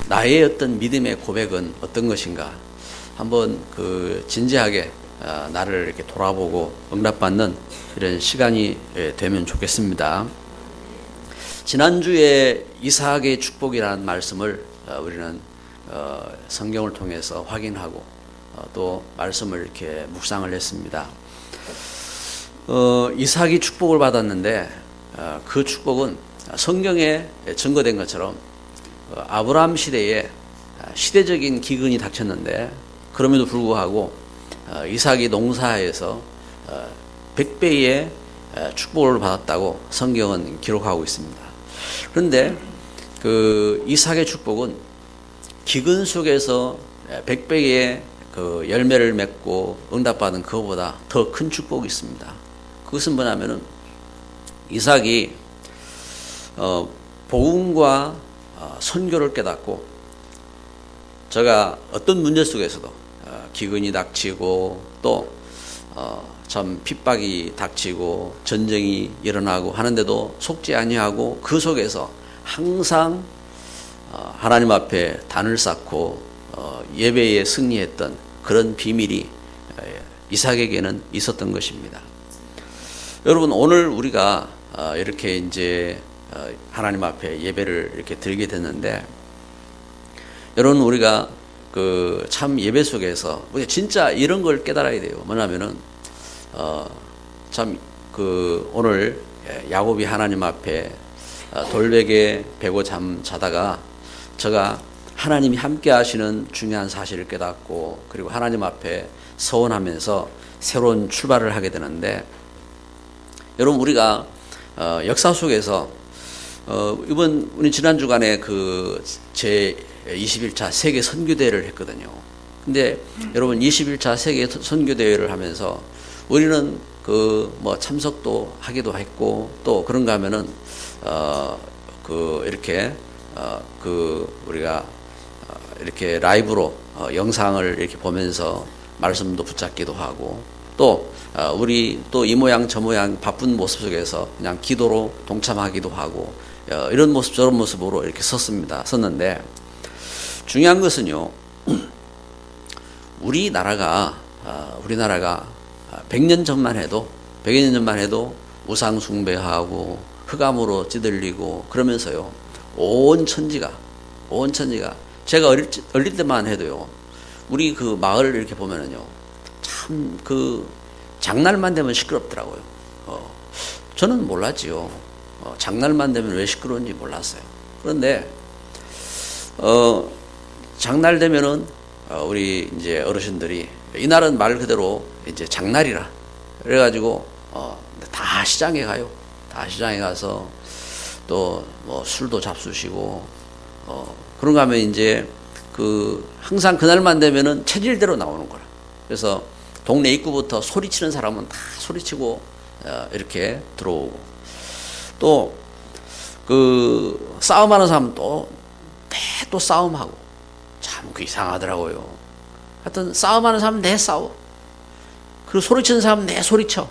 나의 어떤 믿음의 고백은 어떤 것인가? 한번 진지하게 나를 이렇게 돌아보고 응답받는 이런 시간이 되면 좋겠습니다. 지난주에 이삭의 축복이라는 말씀을 우리는 성경을 통해서 확인하고 또 말씀을 이렇게 묵상을 했습니다. 이삭이 축복을 받았는데 그 축복은 성경에 증거된 것처럼 아브라함 시대에 시대적인 기근이 닥쳤는데 그럼에도 불구하고 이삭이 농사에서 100배의 축복을 받았다고 성경은 기록하고 있습니다. 그런데 그 이삭의 축복은 기근 속에서 100배의 그 열매를 맺고 응답받은 그것보다 더 큰 축복이 있습니다. 그것은 뭐냐면은 이삭이 복음과 선교를 깨닫고 제가 어떤 문제 속에서도 기근이 닥치고 또 참 핍박이 닥치고 전쟁이 일어나고 하는데도 속지 아니하고 그 속에서 항상 하나님 앞에 단을 쌓고 예배에 승리했던 그런 비밀이 이삭에게는 있었던 것입니다. 여러분, 오늘 우리가 이렇게 이제 하나님 앞에 예배를 이렇게 드리게 됐는데, 여러분, 우리가 참 예배 속에서 우리 진짜 이런 걸 깨달아야 돼요. 뭐냐면은 참 오늘 야곱이 하나님 앞에 돌베개 베고 자다가 제가 하나님이 함께 하시는 중요한 사실을 깨닫고 그리고 하나님 앞에 서원하면서 새로운 출발을 하게 되는데, 여러분, 우리가 역사 속에서 우리 지난 주간에 제 21차 세계 선교대회를 했거든요. 근데 여러분, 21차 세계 선교대회를 하면서 우리는 참석도 하기도 했고 또 그런가 하면은 이렇게 우리가 이렇게 라이브로 영상을 이렇게 보면서 말씀도 붙잡기도 하고 또 우리 또 이 모양 저 모양 바쁜 모습 속에서 그냥 기도로 동참하기도 하고 이런 모습 저런 모습으로 이렇게 섰는데, 중요한 것은요, 우리나라가 100년 전만 해도 우상 숭배하고 흑암으로 찌들리고 그러면서요, 온 천지가 제가 어릴 때만 해도요, 우리 마을을 이렇게 보면은요, 참 장날만 되면 시끄럽더라고요. 저는 몰랐지요. 장날만 되면 왜 시끄러운지 몰랐어요. 그런데 장날 되면은 우리 이제 어르신들이 이날은 말 그대로 이제 장날이라 그래가지고 다 시장에 가요. 다 시장에 가서 또 뭐 술도 잡수시고 그런가 하면 이제 항상 그날만 되면은 체질대로 나오는 거라. 그래서 동네 입구부터 소리치는 사람은 다 소리치고 이렇게 들어오고 또 싸움하는 사람은 또 싸움하고 참 이상하더라고요. 하여튼 싸움하는 사람은 내 싸워. 그리고 소리치는 사람은 내 소리쳐.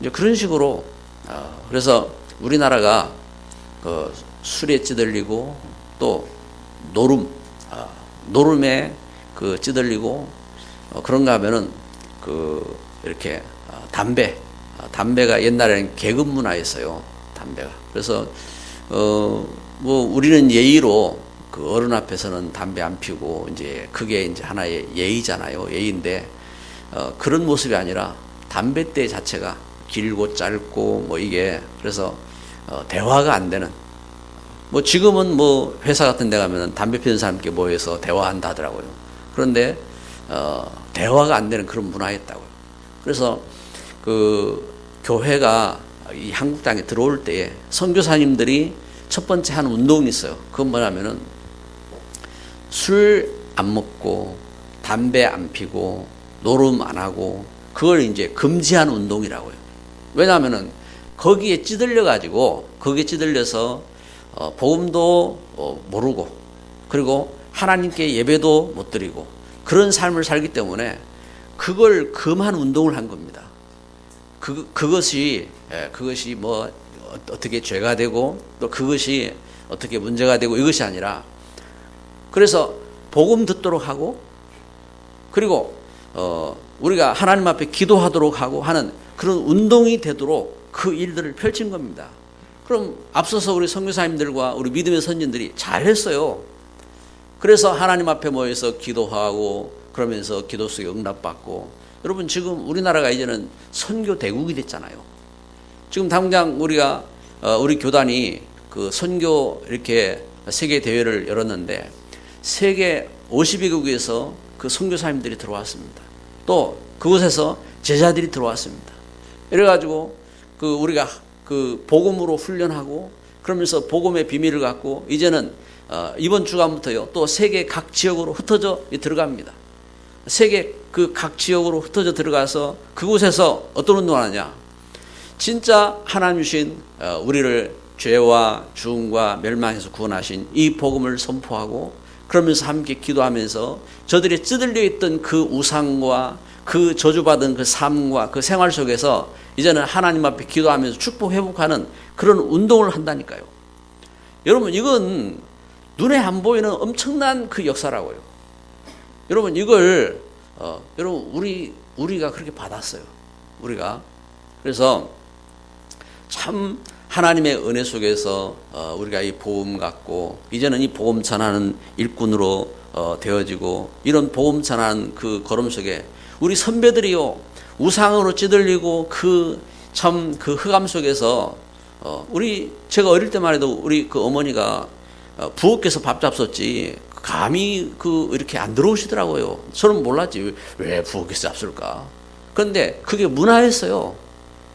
이제 그런 식으로 그래서 우리나라가 술에 찌들리고 또 노름에 찌들리고 그런가 하면은 이렇게 담배가 옛날에는 계급 문화였어요. 담배가. 그래서 뭐 우리는 예의로 어른 앞에서는 담배 안 피우고 이제 그게 이제 하나의 예의잖아요. 예의인데 그런 모습이 아니라 담배대 자체가 길고 짧고 뭐 이게 그래서 대화가 안 되는, 뭐 지금은 뭐 회사 같은 데 가면은 담배 피우는 사람께 모여서 대화한다 하더라고요. 그런데 대화가 안 되는 그런 문화였다고요. 그래서 교회가 이 한국 땅에 들어올 때에 선교사님들이 첫 번째 하는 운동이 있어요. 그건 뭐냐면은 술 안 먹고 담배 안 피고 노름 안 하고 그걸 이제 금지하는 운동이라고요. 왜냐하면은 거기에 찌들려서 복음도 모르고 그리고 하나님께 예배도 못 드리고 그런 삶을 살기 때문에 그걸 금한 운동을 한 겁니다. 그것이 뭐 어떻게 죄가 되고 또 그것이 어떻게 문제가 되고 이것이 아니라 그래서 복음 듣도록 하고 그리고 우리가 하나님 앞에 기도하도록 하고 하는 그런 운동이 되도록 그 일들을 펼친 겁니다. 그럼 앞서서 우리 선교사님들과 우리 믿음의 선진들이 잘했어요. 그래서 하나님 앞에 모여서 기도하고 그러면서 기도 속에 응답받고 여러분 지금 우리나라가 이제는 선교 대국이 됐잖아요. 지금 당장 우리가 우리 교단이 그 선교 이렇게 세계 대회를 열었는데 세계 52개국에서 그 선교사님들이 들어왔습니다. 또 그곳에서 제자들이 들어왔습니다. 이래가지고 그 우리가 그 복음으로 훈련하고 그러면서 복음의 비밀을 갖고 이제는 이번 주간부터요 또 세계 각 지역으로 흩어져 들어갑니다. 세계 그 각 지역으로 흩어져 들어가서 그곳에서 어떤 운동을 하냐? 진짜 하나님 주신 우리를 죄와 죽음과 멸망에서 구원하신 이 복음을 선포하고 그러면서 함께 기도하면서 저들이 찌들려 있던 그 우상과 그 저주받은 그 삶과 그 생활 속에서 이제는 하나님 앞에 기도하면서 축복 회복하는 그런 운동을 한다니까요. 여러분 이건 눈에 안 보이는 엄청난 그 역사라고요. 여러분 이걸 여러분 우리가 그렇게 받았어요. 우리가 그래서 참 하나님의 은혜 속에서 우리가 이 복음 갖고 이제는 이 복음 전하는 일꾼으로 되어지고 이런 복음 전하는 그 걸음 속에 우리 선배들이요 우상으로 찌들리고 그 참 그 흑암 속에서 제가 어릴 때만 해도 우리 그 어머니가 부엌에서 밥 잡섰지 감히 그 이렇게 안 들어오시더라고요. 저는 몰랐지 왜 부엌에서 잡술까. 그런데 그게 문화였어요.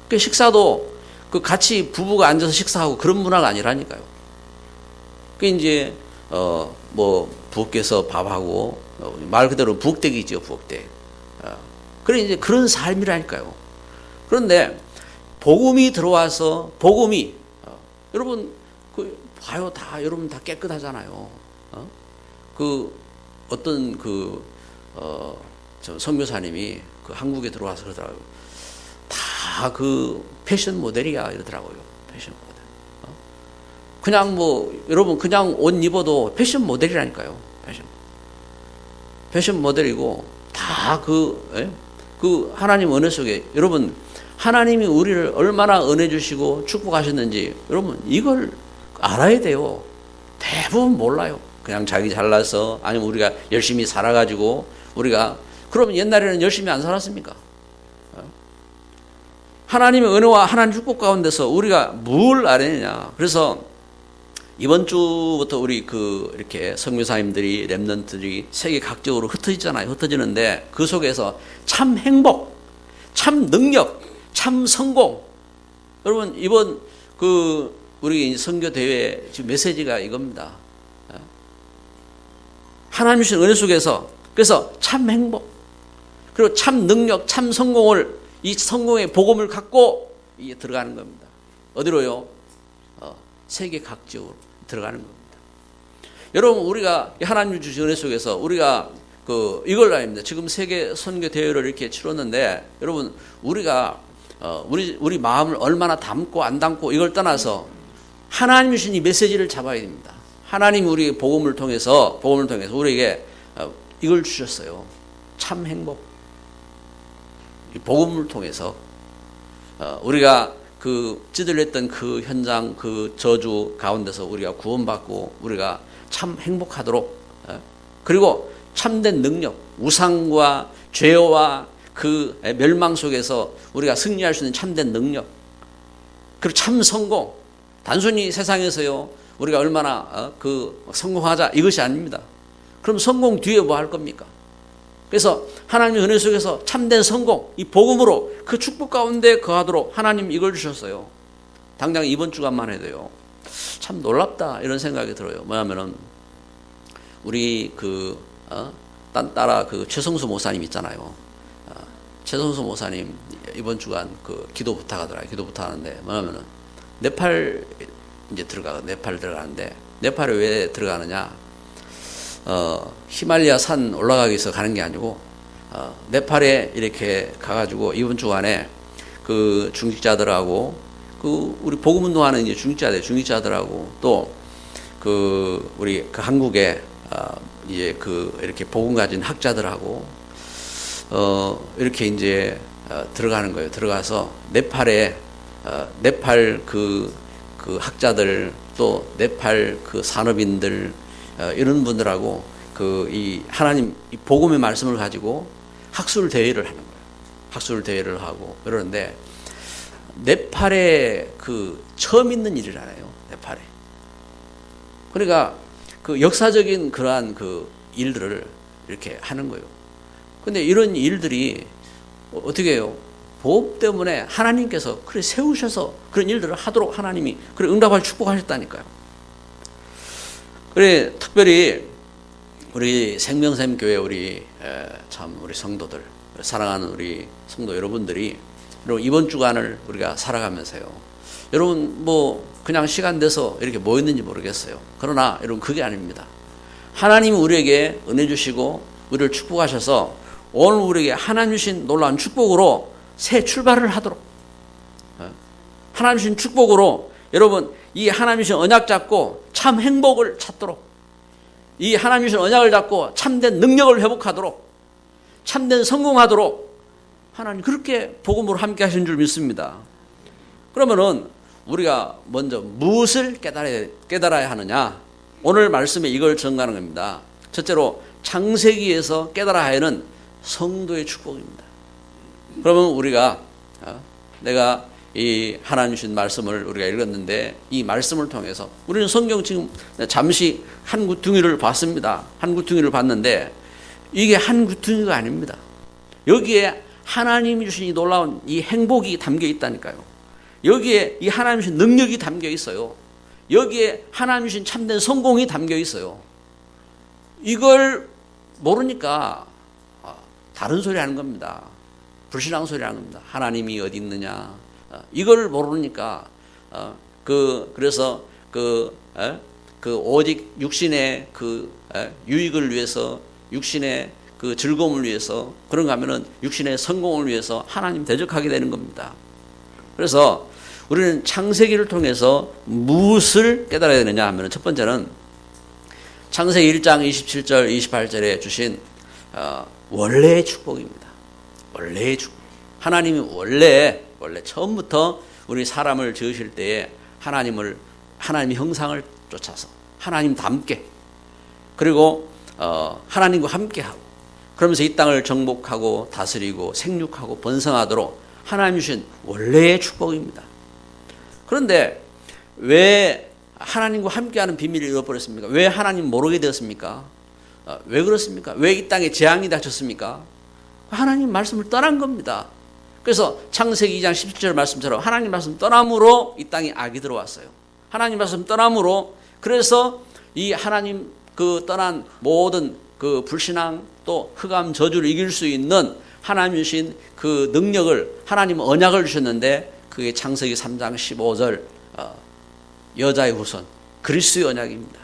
그 식사도 그 같이 부부가 앉아서 식사하고 그런 문화가 아니라니까요. 그 이제 뭐 부엌에서 밥하고 말 그대로 부엌댁이죠, 부엌댁. 그래 이제 그런 삶이라니까요. 그런데 복음이 들어와서 복음이 여러분 그 봐요 다 여러분 다 깨끗하잖아요. 그 어떤 그 저 선교사님이 그 한국에 들어와서 그러더라고요. 다 그 패션 모델이야 이러더라고요. 패션 모델. 그냥 뭐 여러분 그냥 옷 입어도 패션 모델이라니까요. 패션 모델이고 다 그 하나님 은혜 속에 여러분 하나님이 우리를 얼마나 은혜 주시고 축복하셨는지 여러분 이걸 알아야 돼요. 대부분 몰라요. 그냥 자기 잘나서 아니면 우리가 열심히 살아가지고 우리가 그러면 옛날에는 열심히 안 살았습니까? 하나님의 은혜와 하나님 축복 가운데서 우리가 뭘 알아내냐. 그래서 이번 주부터 우리 그 이렇게 선교사님들이 렘넌트들이 세계 각적으로 흩어지잖아요. 흩어지는데 그 속에서 참 행복, 참 능력, 참 성공. 여러분 이번 그 우리 선교 대회 지금 메시지가 이겁니다. 하나님 주신 은혜 속에서 그래서 참 행복 그리고 참 능력, 참 성공을 이 성공의 복음을 갖고 이게 들어가는 겁니다. 어디로요? 세계 각지로 들어가는 겁니다. 여러분 우리가 하나님 주신 은혜 속에서 우리가 그 이걸 아닙니다. 지금 세계 선교 대회를 이렇게 치렀는데 여러분 우리가 우리 마음을 얼마나 담고 안 담고 이걸 떠나서 하나님 주신 이 메시지를 잡아야 됩니다. 하나님 우리 복음을 통해서 우리에게 이걸 주셨어요. 참 행복. 이 복음을 통해서 우리가 그 찌들렸던 그 현장 그 저주 가운데서 우리가 구원받고 우리가 참 행복하도록 그리고 참된 능력 우상과 죄와 그 멸망 속에서 우리가 승리할 수 있는 참된 능력 그리고 참 성공 단순히 세상에서요 우리가 얼마나 그 성공하자 이것이 아닙니다. 그럼 성공 뒤에 뭐 할 겁니까? 그래서 하나님의 은혜 속에서 참된 성공, 이 복음으로 그 축복 가운데 거하도록 하나님 이걸 주셨어요. 당장 이번 주간만 해도요. 참 놀랍다 이런 생각이 들어요. 뭐냐면은 우리 그 딴따라 그 최성수 목사님 있잖아요. 최성수 목사님 이번 주간 그 기도 부탁하더라고요. 기도 부탁하는데 뭐냐면은 네팔 이제 네팔 들어가는데 네팔에 왜 들어가느냐? 히말리아 산 올라가기 위해서 가는 게 아니고 네팔에 이렇게 가가지고 이번 주간에 그 중직자들하고 우리 복음 운동하는 이제 중직자들하고 또 우리 한국에 이제 이렇게 복음 가진 학자들하고 이렇게 이제 들어가는 거예요. 들어가서 네팔 그 학자들 또 네팔 그 산업인들 이런 분들하고 이 하나님 이 복음의 말씀을 가지고 학술 대회를 하는 거예요. 학술 대회를 하고 그러는데 네팔에 처음 있는 일이잖아요. 네팔에. 그러니까 역사적인 그러한 일들을 이렇게 하는 거예요. 근데 이런 일들이 어떻게 해요? 법 때문에 하나님께서 그래 세우셔서 그런 일들을 하도록 하나님이 그래 응답할 축복하셨다니까요. 그래 특별히 우리 생명샘 교회 우리 성도들 사랑하는 우리 성도 여러분들이 여러분 이번 주간을 우리가 살아가면서요. 여러분 그냥 시간 돼서 이렇게 모였는지 모르겠어요. 그러나 여러분 그게 아닙니다. 하나님이 우리에게 은혜 주시고 우리를 축복하셔서 오늘 우리에게 하나님 주신 놀라운 축복으로 새 출발을 하도록 하나님 주신 축복으로 여러분 이 하나님 주신 언약 잡고 참 행복을 찾도록 이 하나님 주신 언약을 잡고 참된 능력을 회복하도록 참된 성공하도록 하나님 그렇게 복음으로 함께 하신 줄 믿습니다. 그러면은 우리가 먼저 무엇을 깨달아야 하느냐? 오늘 말씀에 이걸 전가하는 겁니다. 첫째로 창세기에서 깨달아야 하는 성도의 축복입니다. 그러면 우리가 내가 이 하나님 주신 말씀을 우리가 읽었는데 이 말씀을 통해서 우리는 성경 지금 잠시 한 구퉁이를 봤습니다. 한 구퉁이를 봤는데 이게 한 구퉁이가 아닙니다. 여기에 하나님이 주신 이 놀라운 이 행복이 담겨 있다니까요. 여기에 이 하나님 주신 능력이 담겨 있어요. 여기에 하나님 주신 참된 성공이 담겨 있어요. 이걸 모르니까 다른 소리 하는 겁니다. 불신앙 소리 하는 겁니다. 하나님이 어디 있느냐. 이걸 모르니까 그래서 오직 육신의 유익을 위해서 육신의 즐거움을 위해서 그런가 하면은 육신의 성공을 위해서 하나님 대적하게 되는 겁니다. 그래서 우리는 창세기를 통해서 무엇을 깨달아야 되느냐 하면 첫 번째는 창세기 1장 27절 28절에 주신 원래의 축복입니다. 원래의 축복. 하나님이 원래 처음부터 우리 사람을 지으실 때에 하나님의 형상을 쫓아서 하나님 닮게 그리고 하나님과 함께하고 그러면서 이 땅을 정복하고 다스리고 생육하고 번성하도록 하나님 주신 원래의 축복입니다. 그런데 왜 하나님과 함께하는 비밀을 잃어버렸습니까? 왜 하나님 모르게 되었습니까? 왜 그렇습니까? 왜 이 땅에 재앙이 닥쳤습니까? 하나님 말씀을 떠난 겁니다. 그래서 창세기 2장 17절 말씀처럼 하나님 말씀 떠남으로 이 땅에 악이 들어왔어요. 하나님 말씀 떠남으로 그래서 이 하나님 떠난 모든 불신앙 또 흑암 저주를 이길 수 있는 하나님 주신 능력을 하나님 언약을 주셨는데 그게 창세기 3장 15절 여자의 후손 그리스도의 언약입니다.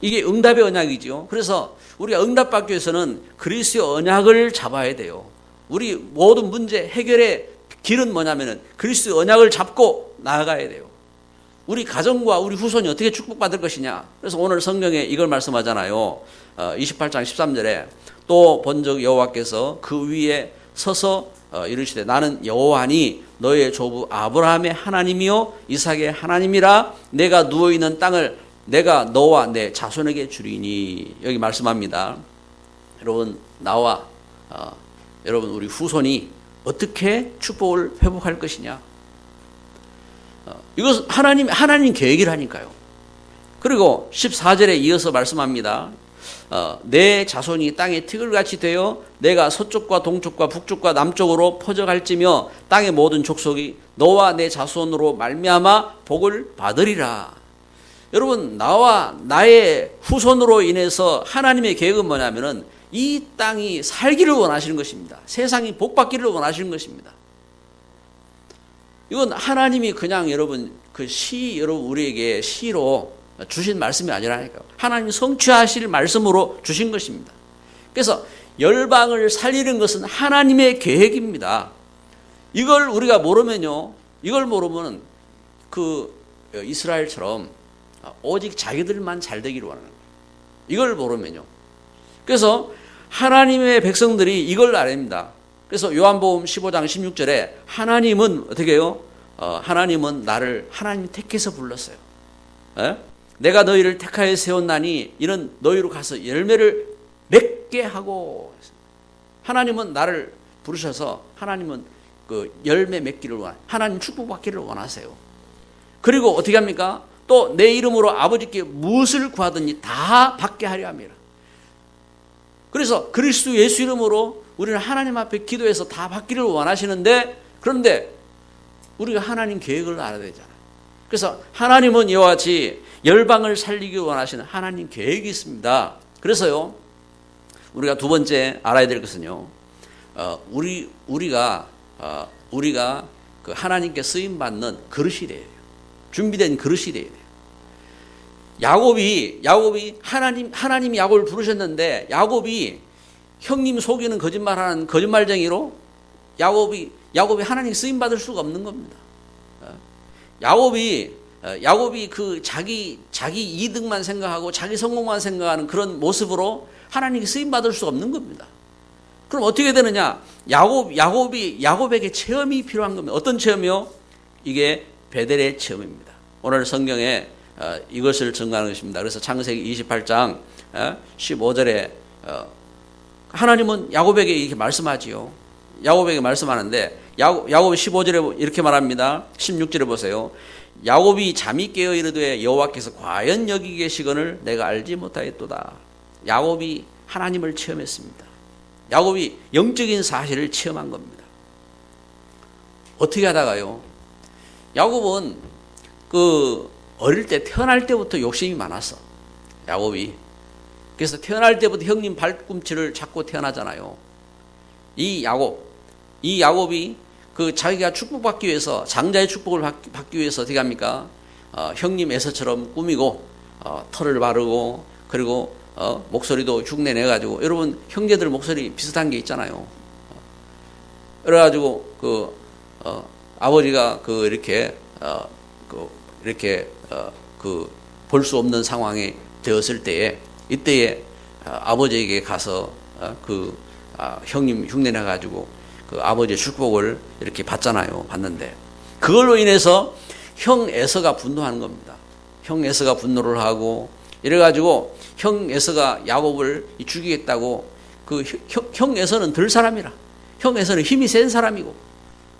이게 응답의 언약이지요. 그래서 우리가 응답받기 위해서는 그리스도의 언약을 잡아야 돼요. 우리 모든 문제 해결의 길은 뭐냐면은 그리스도의 언약을 잡고 나아가야 돼요. 우리 가정과 우리 후손이 어떻게 축복받을 것이냐. 그래서 오늘 성경에 이걸 말씀하잖아요. 28장 13절에 또 본적 여호와께서 그 위에 서서 이르시되 나는 여호와니 너의 조부 아브라함의 하나님이요 이삭의 하나님이라 내가 누워있는 땅을 내가 너와 내 자손에게 주리니 여기 말씀합니다. 여러분 나와 여러분 우리 후손이 어떻게 축복을 회복할 것이냐. 이것은 하나님 계획이라니까요. 그리고 14절에 이어서 말씀합니다. 내 자손이 땅의 티끌같이 되어 내가 서쪽과 동쪽과 북쪽과 남쪽으로 퍼져갈지며 땅의 모든 족속이 너와 내 자손으로 말미암아 복을 받으리라. 여러분 나와 나의 후손으로 인해서 하나님의 계획은 뭐냐면은 이 땅이 살기를 원하시는 것입니다. 세상이 복받기를 원하시는 것입니다. 이건 하나님이 그냥 여러분 여러분 우리에게 시로 주신 말씀이 아니라니까요. 하나님 성취하실 말씀으로 주신 것입니다. 그래서 열방을 살리는 것은 하나님의 계획입니다. 이걸 우리가 모르면요. 이걸 모르면 그 이스라엘처럼 오직 자기들만 잘 되기를 원하는 거예요. 이걸 모르면요. 그래서 하나님의 백성들이 이걸 알아냅니다. 그래서 요한복음 15장 16절에 하나님은 어떻게 해요? 하나님은 나를 하나님 택해서 불렀어요. 에? 내가 너희를 택하여 세웠나니 이는 너희로 가서 열매를 맺게 하고. 하나님은 나를 부르셔서 하나님은 그 열매 맺기를 하나님 축복받기를 원하세요. 그리고 어떻게 합니까? 또 내 이름으로 아버지께 무엇을 구하든지 다 받게 하려 합니다. 그래서 그리스도 예수 이름으로 우리는 하나님 앞에 기도해서 다 받기를 원하시는데, 그런데 우리가 하나님 계획을 알아야 되잖아요. 그래서 하나님은 이와 같이 열방을 살리기 원하시는 하나님 계획이 있습니다. 그래서요, 우리가 두 번째 알아야 될 것은요, 우리가 그 하나님께 쓰임 받는 그릇이 돼야 돼요. 준비된 그릇이 돼야 돼요. 야곱이 하나님이 야곱을 부르셨는데, 야곱이 형님 속이는 거짓말하는 거짓말쟁이로 야곱이 하나님 쓰임 받을 수가 없는 겁니다. 야곱이 그 자기 이득만 생각하고 자기 성공만 생각하는 그런 모습으로 하나님께 쓰임 받을 수가 없는 겁니다. 그럼 어떻게 되느냐? 야곱에게 체험이 필요한 겁니다. 어떤 체험이요? 이게 베델의 체험입니다. 오늘 성경에 이것을 증거하는 것입니다. 그래서 창세기 28장 15절에 하나님은 야곱에게 이렇게 말씀하지요. 야곱에게 말씀하는데 야곱이 15절에 이렇게 말합니다. 16절에 보세요. 야곱이 잠이 깨어 이르되 여호와께서 과연 여기 계시거늘 내가 알지 못하였도다. 야곱이 하나님을 체험했습니다. 야곱이 영적인 사실을 체험한 겁니다. 어떻게 하다가요? 야곱은 그 어릴 때 태어날 때부터 욕심이 많았어. 야곱이. 그래서 태어날 때부터 형님 발꿈치를 잡고 태어나잖아요. 이 야곱이 그 자기가 축복받기 위해서, 장자의 축복을 받기 위해서 어떻게 합니까? 형님 에서처럼 꾸미고 털을 바르고, 그리고 목소리도 흉내 내가지고, 여러분 형제들 목소리 비슷한 게 있잖아요. 그래가지고 아버지가 이렇게 볼 수 없는 상황에 되었을 때에, 이때에 아버지에게 가서 형님 흉내 내가지고 그 아버지의 축복을 이렇게 받잖아요. 받는데 그걸로 인해서 형 에서가 분노하는 겁니다. 형 에서가 분노를 하고, 이래가지고 형 에서가 야곱을 죽이겠다고, 그 형 에서는 들 사람이라, 형 에서는 힘이 센 사람이고,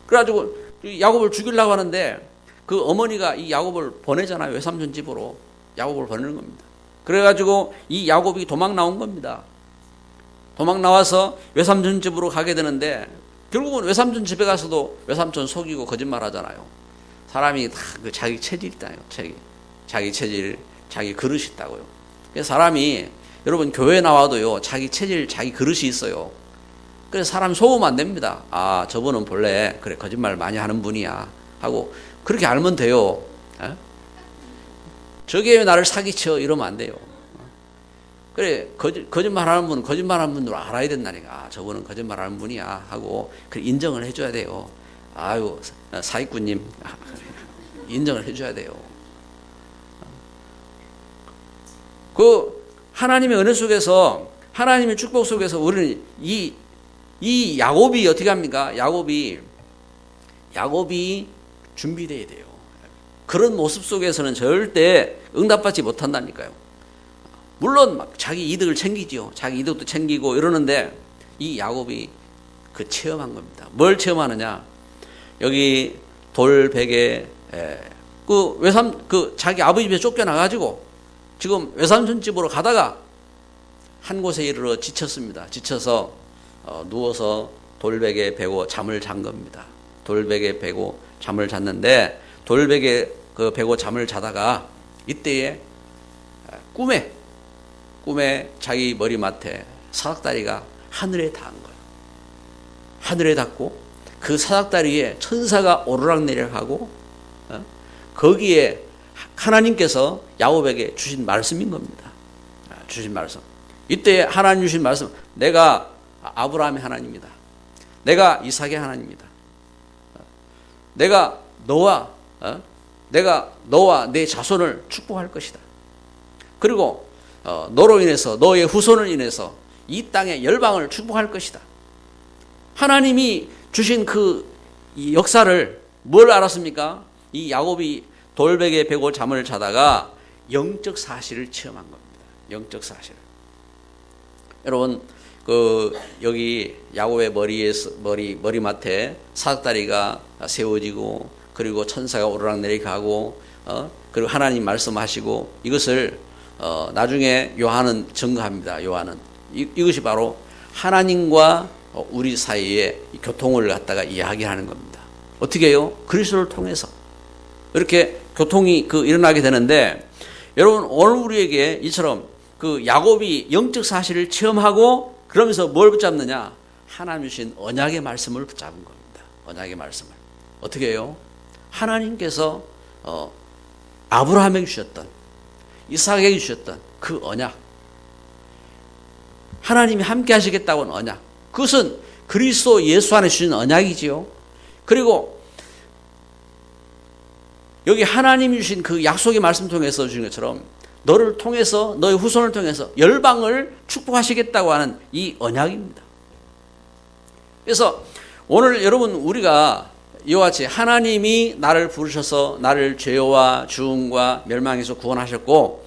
그래가지고 야곱을 죽이려고 하는데 그 어머니가 이 야곱을 보내잖아요. 외삼촌 집으로 야곱을 보내는 겁니다. 그래가지고 이 야곱이 도망 나온 겁니다. 도망 나와서 외삼촌 집으로 가게 되는데, 결국은 외삼촌 집에 가서도 외삼촌 속이고 거짓말 하잖아요. 사람이 다 그 자기 체질이 있다요. 자기 체질, 자기 그릇이 있다고요. 그래서 사람이, 여러분 교회 나와도요, 자기 체질, 자기 그릇이 있어요. 그래서 사람이 속으면 안 됩니다. 아, 저분은 본래 그래 거짓말 많이 하는 분이야 하고 그렇게 알면 돼요. 저게 왜 나를 사기쳐 이러면 안 돼요. 그래, 거짓말하는 분은 거짓말하는 분으로 알아야 된다니까. 아, 저분은 거짓말하는 분이야 하고 그 인정을 해줘야 돼요. 아유, 사기꾼님 인정을 해줘야 돼요. 그 하나님의 은혜 속에서, 하나님의 축복 속에서 우리는 이 야곱이 어떻게 합니까? 야곱이 준비돼야 돼요. 그런 모습 속에서는 절대 응답받지 못한다니까요. 물론 막 자기 이득을 챙기죠. 자기 이득도 챙기고 이러는데, 이 야곱이 그 체험한 겁니다. 뭘 체험하느냐? 여기 돌베개, 자기 아버지 집에 쫓겨나가지고 지금 외삼촌 집으로 가다가 한 곳에 이르러 지쳤습니다. 지쳐서 누워서 돌베개 베고 잠을 잔 겁니다. 돌베개 베고 잠을 잤는데, 돌베개 베고 잠을 자다가 이때에 꿈에 자기 머리맡에 사닥다리가 하늘에 닿은 거예요. 하늘에 닿고 그 사닥다리에 천사가 오르락내리락하고, 거기에 하나님께서 야곱에게 주신 말씀인 겁니다. 주신 말씀. 이때 하나님 주신 말씀, 내가 아브라함의 하나님이다. 내가 이삭의 하나님이다. 내가 너와 내가 너와 내 자손을 축복할 것이다. 그리고 너로 인해서 너의 후손을 인해서 이 땅의 열방을 축복할 것이다. 하나님이 주신 이 역사를 뭘 알았습니까? 이 야곱이 돌베개에 베고 잠을 자다가 영적 사실을 체험한 겁니다. 영적 사실. 여러분, 여기 야곱의 머리맡에 사닥다리가 세워지고, 그리고 천사가 오르락내리락하고, 그리고 하나님 말씀하시고, 이것을 나중에 요한은 증거합니다. 요한은 이것이 바로 하나님과 우리 사이에 교통을 갖다가 이야기하는 겁니다. 어떻게 해요? 그리스도를 통해서 이렇게 교통이 일어나게 되는데, 여러분, 오늘 우리에게 이처럼 야곱이 영적 사실을 체험하고 그러면서 뭘 붙잡느냐? 하나님 주신 언약의 말씀을 붙잡은 겁니다. 언약의 말씀을. 어떻게 해요? 하나님께서 아브라함에게 주셨던, 이삭에게 주셨던 그 언약, 하나님이 함께 하시겠다고 하는 언약, 그것은 그리스도 예수 안에 주신 언약이지요. 그리고 여기 하나님이 주신 그 약속의 말씀 통해서 주신 것처럼 너를 통해서, 너의 후손을 통해서 열방을 축복하시겠다고 하는 이 언약입니다. 그래서 오늘 여러분, 우리가 이와 같이 하나님이 나를 부르셔서 나를 죄와 죽음과 멸망에서 구원하셨고,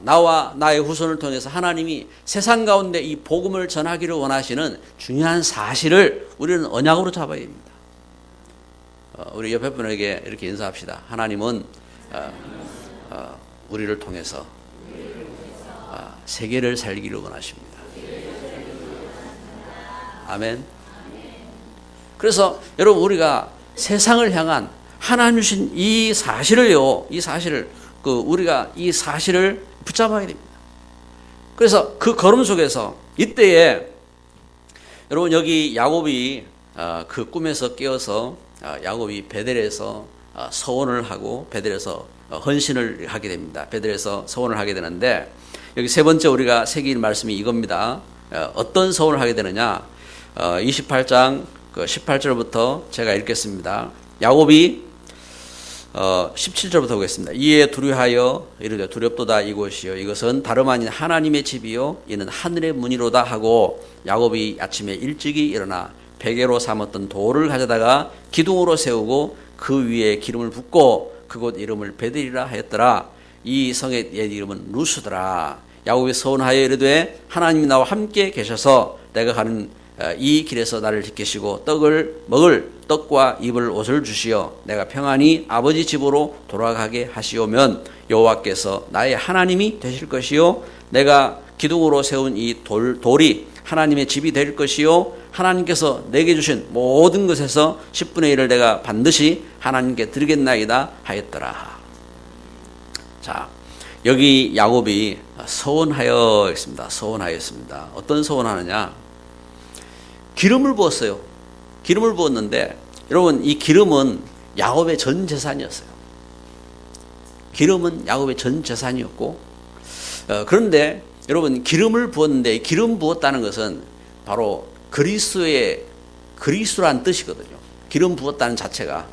나와 나의 후손을 통해서 하나님이 세상 가운데 이 복음을 전하기를 원하시는 중요한 사실을 우리는 언약으로 잡아야 됩니다. 우리 옆에 분에게 이렇게 인사합시다. 하나님은 우리를 통해서 세계를 살기를 원하십니다. 아멘. 그래서 여러분, 우리가 세상을 향한 하나님 주신 이 사실을요, 우리가 이 사실을 붙잡아야 됩니다. 그래서 그 걸음 속에서 이때에 여러분, 여기 야곱이 그 꿈에서 깨어서 야곱이 베델에서 서원을 하고 베델에서 헌신을 하게 됩니다. 베델에서 서원을 하게 되는데, 여기 세 번째 우리가 새길 말씀이 이겁니다. 어떤 서원을 하게 되느냐? 28장 18절부터 제가 읽겠습니다. 야곱이 17절부터 보겠습니다. 이에 두려하여 이르되 두렵도다 이곳이요 이것은 다름 아닌 하나님의 집이요 이는 하늘의 문이로다 하고, 야곱이 아침에 일찍이 일어나 베개로 삼았던 돌을 가져다가 기둥으로 세우고 그 위에 기름을 붓고 그곳 이름을 베델이라 하였더라. 이 성의 옛 이름은 루스더라. 야곱이 서원하여 이르되 하나님이 나와 함께 계셔서 내가 가는 이 길에서 나를 지키시고 떡을 먹을 떡과 입을 옷을 주시어 내가 평안히 아버지 집으로 돌아가게 하시오면 여호와께서 나의 하나님이 되실 것이요 내가 기둥으로 세운 이 돌이 하나님의 집이 될 것이요 하나님께서 내게 주신 모든 것에서 10분의 1을 내가 반드시 하나님께 드리겠나이다 하였더라. 자, 여기 야곱이 서원하였습니다. 서원하였습니다. 어떤 서원하느냐? 기름을 부었어요. 기름을 부었는데, 여러분, 이 기름은 야곱의 전 재산이었어요. 기름은 야곱의 전 재산이었고, 그런데 여러분, 기름을 부었는데, 기름 부었다는 것은 바로 그리스도란 뜻이거든요. 기름 부었다는 자체가.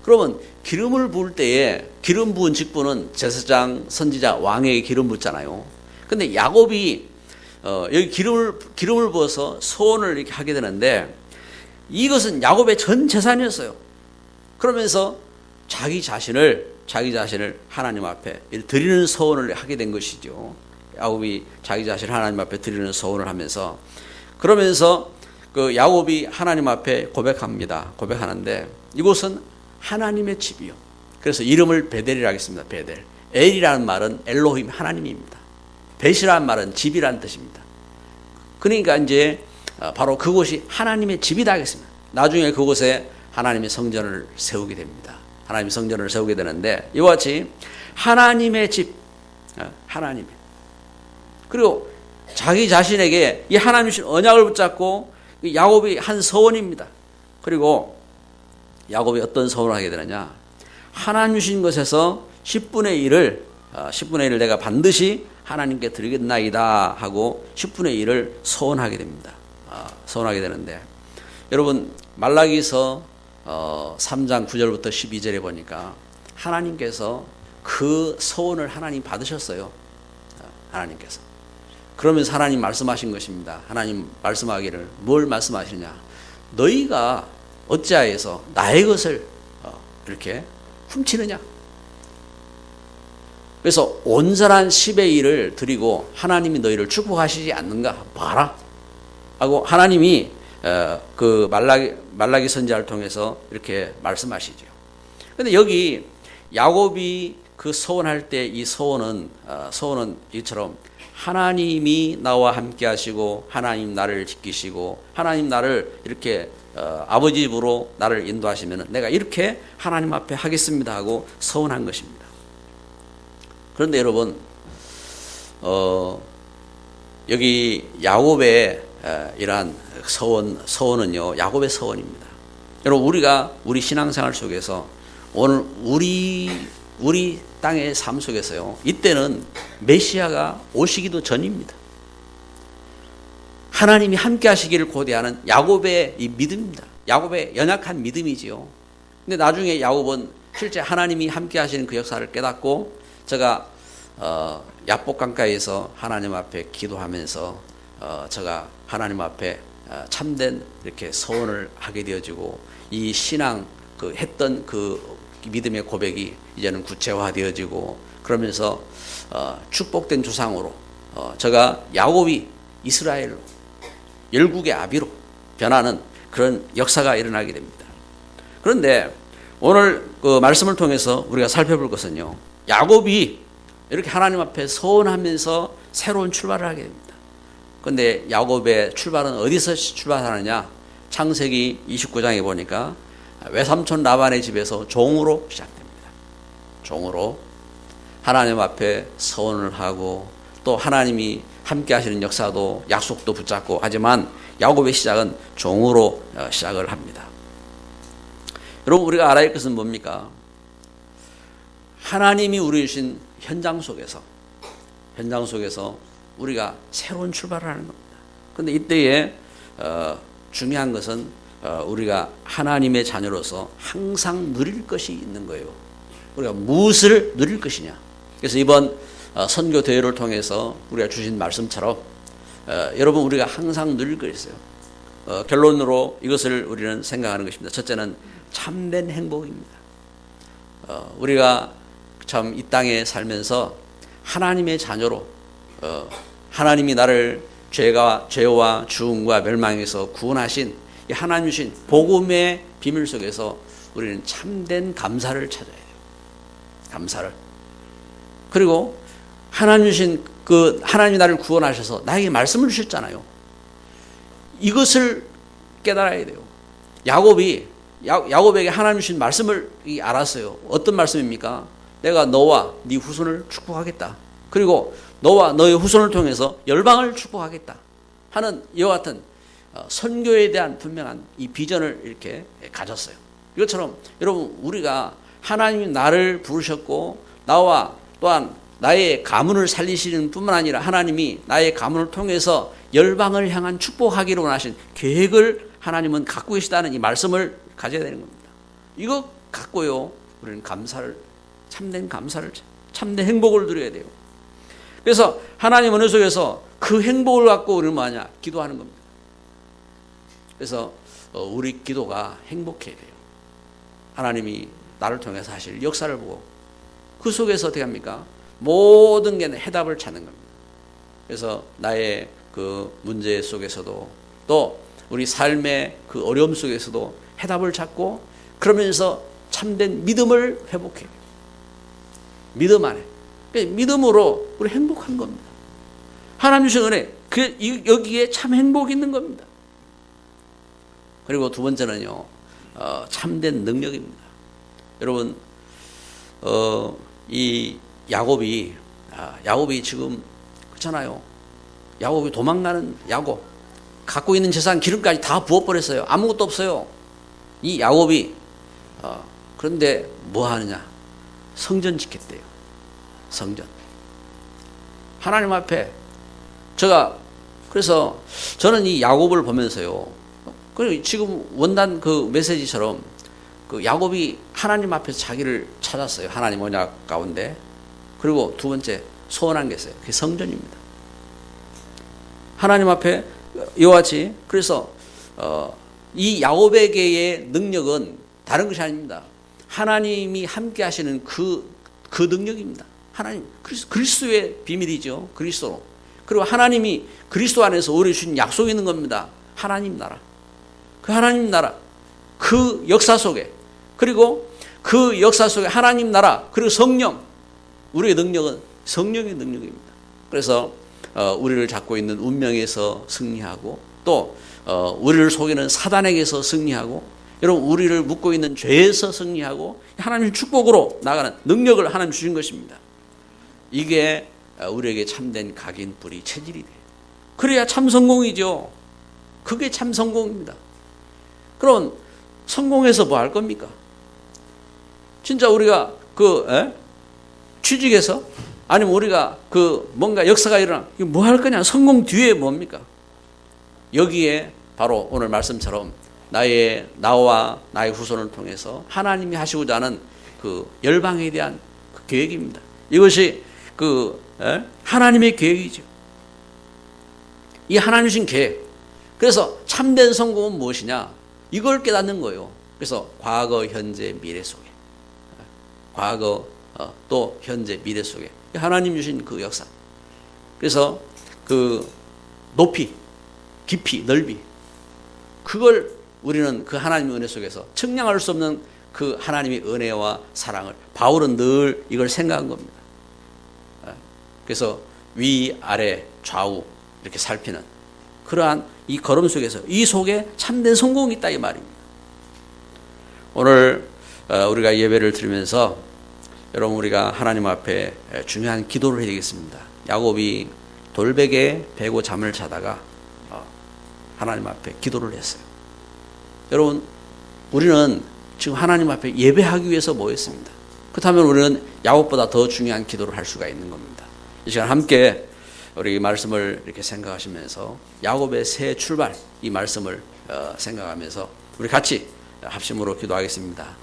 그러면 기름을 부을 때에 기름 부은 직분은 제사장, 선지자, 왕에게 기름 붓잖아요. 근데 야곱이 여기 기름을 부어서 소원을 이렇게 하게 되는데, 이것은 야곱의 전 재산이었어요. 그러면서 자기 자신을 하나님 앞에 드리는 소원을 하게 된 것이죠. 야곱이 자기 자신을 하나님 앞에 드리는 소원을 하면서, 그러면서 그 야곱이 하나님 앞에 고백하는데, 이곳은 하나님의 집이요. 그래서 이름을 베델이라 하겠습니다. 베델. 엘이라는 말은 엘로힘, 하나님입니다. 벳이라는 말은 집이라는 뜻입니다. 그러니까 이제 바로 그곳이 하나님의 집이다 하겠습니다. 나중에 그곳에 하나님의 성전을 세우게 됩니다. 하나님의 성전을 세우게 되는데, 이와 같이 하나님의 집, 하나님의, 그리고 자기 자신에게 이 하나님 주신 언약을 붙잡고 야곱이 한 서원입니다. 그리고 야곱이 어떤 서원을 하게 되느냐? 하나님 주신 것에서 10분의 1을 내가 반드시 하나님께 드리겠나이다 하고 10분의 1을 서원하게 됩니다. 서원하게 되는데, 여러분, 말라기서 3장 9절부터 12절에 보니까 하나님께서 그 서원을 하나님 받으셨어요. 하나님께서. 그러면서 하나님 말씀하신 것입니다. 하나님 말씀하기를 뭘 말씀하시느냐? 너희가 어찌하여서 나의 것을 이렇게 훔치느냐? 그래서 온전한 10의 1을 드리고 하나님이 너희를 축복하시지 않는가? 봐라. 하고 하나님이 그 말라기 선지자를 통해서 이렇게 말씀하시죠. 그런데 여기 야곱이 그 서원할 때 이 서원은 이처럼 하나님이 나와 함께 하시고 하나님 나를 지키시고 하나님 나를 이렇게 아버지 집으로 나를 인도하시면 내가 이렇게 하나님 앞에 하겠습니다 하고 서원한 것입니다. 그런데 여러분 여기 야곱의 이러한 서원은요 야곱의 서원입니다. 여러분 우리 신앙생활 속에서 오늘 우리 땅의 삶 속에서요 이때는 메시아가 오시기도 전입니다. 하나님이 함께 하시기를 고대하는 야곱의 이 믿음입니다. 야곱의 연약한 믿음이지요. 근데 나중에 야곱은 실제 하나님이 함께 하시는 그 역사를 깨닫고 제가 야복 강가에서 하나님 앞에 기도하면서 제가 하나님 앞에 참된 이렇게 서원을 하게 되어지고 이 신앙 했던 그 믿음의 고백이 이제는 구체화되어지고 그러면서 축복된 조상으로 제가 야곱이 이스라엘로 열국의 아비로 변하는 그런 역사가 일어나게 됩니다. 그런데 오늘 그 말씀을 통해서 우리가 살펴볼 것은요 야곱이 이렇게 하나님 앞에 서원하면서 새로운 출발을 하게 됩니다. 그런데 야곱의 출발은 어디서 출발하느냐? 창세기 29장에 보니까 외삼촌 라반의 집에서 종으로 시작됩니다. 종으로 하나님 앞에 서원을 하고 또 하나님이 함께 하시는 역사도 약속도 붙잡고 하지만 야곱의 시작은 종으로 시작을 합니다. 여러분 우리가 알아야 할 것은 뭡니까? 하나님이 우리 주신 현장 속에서 우리가 새로운 출발을 하는 겁니다. 그런데 이때에 중요한 것은 우리가 하나님의 자녀로서 항상 누릴 것이 있는 거예요. 우리가 무엇을 누릴 것이냐. 그래서 이번 선교 대회를 통해서 우리가 주신 말씀처럼 여러분 우리가 항상 누릴 것이 있어요. 결론으로 이것을 우리는 생각하는 것입니다. 첫째는 참된 행복입니다. 우리가 참 이 땅에 살면서 하나님의 자녀로 하나님이 나를 죄와 죽음과 멸망에서 구원하신 이 하나님 주신 복음의 비밀 속에서 우리는 참된 감사를 찾아야 돼요. 감사를. 그리고 하나님 주신 그 하나님이 나를 구원하셔서 나에게 말씀을 주셨잖아요. 이것을 깨달아야 돼요. 야곱에게 하나님 주신 말씀을 알았어요. 어떤 말씀입니까? 내가 너와 네 후손을 축복하겠다. 그리고 너와 너의 후손을 통해서 열방을 축복하겠다 하는 이와 같은 선교에 대한 분명한 이 비전을 이렇게 가졌어요. 이것처럼 여러분 우리가 하나님이 나를 부르셨고 나와 또한 나의 가문을 살리시는 뿐만 아니라 하나님이 나의 가문을 통해서 열방을 향한 축복하기로 원하신 계획을 하나님은 갖고 계시다는 이 말씀을 가져야 되는 겁니다. 이거 갖고요 우리는 참된 감사를 참된 행복을 누려야 돼요. 그래서 하나님 은혜 속에서 그 행복을 갖고 우리는 뭐하냐? 기도하는 겁니다. 그래서 우리 기도가 행복해야 돼요. 하나님이 나를 통해서 하실 역사를 보고 그 속에서 어떻게 합니까? 모든 게 해답을 찾는 겁니다. 그래서 나의 그 문제 속에서도 또 우리 삶의 그 어려움 속에서도 해답을 찾고 그러면서 참된 믿음을 회복해요. 믿음 안에. 믿음으로 우리 행복한 겁니다. 하나님 주신 은혜, 여기에 참 행복이 있는 겁니다. 그리고 두 번째는요, 참된 능력입니다. 여러분, 이 야곱이 지금 그렇잖아요. 야곱이 도망가는 야곱, 갖고 있는 재산 기름까지 다 부어버렸어요. 아무것도 없어요. 이 야곱이 그런데 뭐 하느냐? 성전 지켰대요. 성전. 하나님 앞에 그래서 저는 이 야곱을 보면서요. 지금 원단 그 메시지처럼 그 야곱이 하나님 앞에서 자기를 찾았어요. 하나님 언약 가운데. 그리고 두 번째 소원한 게 있어요. 그게 성전입니다. 하나님 앞에 이와 같이 그래서 이 야곱에게의 능력은 다른 것이 아닙니다. 하나님이 함께 하시는 그 능력입니다. 하나님 그리스도의 비밀이죠. 그리스도. 그리고 하나님이 그리스도 안에서 우리 주신 약속이 있는 겁니다. 하나님 나라. 그 하나님 나라. 그 역사 속에 그리고 그 역사 속에 하나님 나라 그리고 성령 우리의 능력은 성령의 능력입니다. 그래서 우리를 잡고 있는 운명에서 승리하고 또 우리를 속이는 사단에게서 승리하고 여러분 우리를 묶고 있는 죄에서 승리하고 하나님의 축복으로 나가는 능력을 하나님 주신 것입니다. 이게 우리에게 참된 각인 뿌리 체질이 돼요. 그래야 참 성공이죠. 그게 참 성공입니다. 그럼 성공해서 뭐 할 겁니까? 진짜 우리가 취직해서 아니면 우리가 뭔가 역사가 일어나 뭐 할 거냐? 성공 뒤에 뭡니까? 여기에 바로 오늘 말씀처럼 나와 나의 후손을 통해서 하나님이 하시고자 하는 그 열방에 대한 그 계획입니다. 이것이 하나님의 계획이죠. 이 하나님 주신 계획. 그래서 참된 성공은 무엇이냐? 이걸 깨닫는 거예요. 그래서 과거, 현재, 미래 속에 과거 또 현재, 미래 속에 하나님 주신 그 역사. 그래서 그 높이, 깊이, 넓이 그걸 우리는 그 하나님의 은혜 속에서 측량할 수 없는 그 하나님의 은혜와 사랑을 바울은 늘 이걸 생각한 겁니다. 그래서 위, 아래, 좌우 이렇게 살피는 그러한 이 걸음 속에서 이 속에 참된 성공이 있다 이 말입니다. 오늘 우리가 예배를 드리면서 여러분 우리가 하나님 앞에 중요한 기도를 해야 되겠습니다. 야곱이 돌베개에 베고 잠을 자다가 하나님 앞에 기도를 했어요. 여러분 우리는 지금 하나님 앞에 예배하기 위해서 모였습니다. 그렇다면 우리는 야곱보다 더 중요한 기도를 할 수가 있는 겁니다. 이 시간 함께 우리 말씀을 이렇게 생각하시면서 야곱의 새 출발 이 말씀을 생각하면서 우리 같이 합심으로 기도하겠습니다.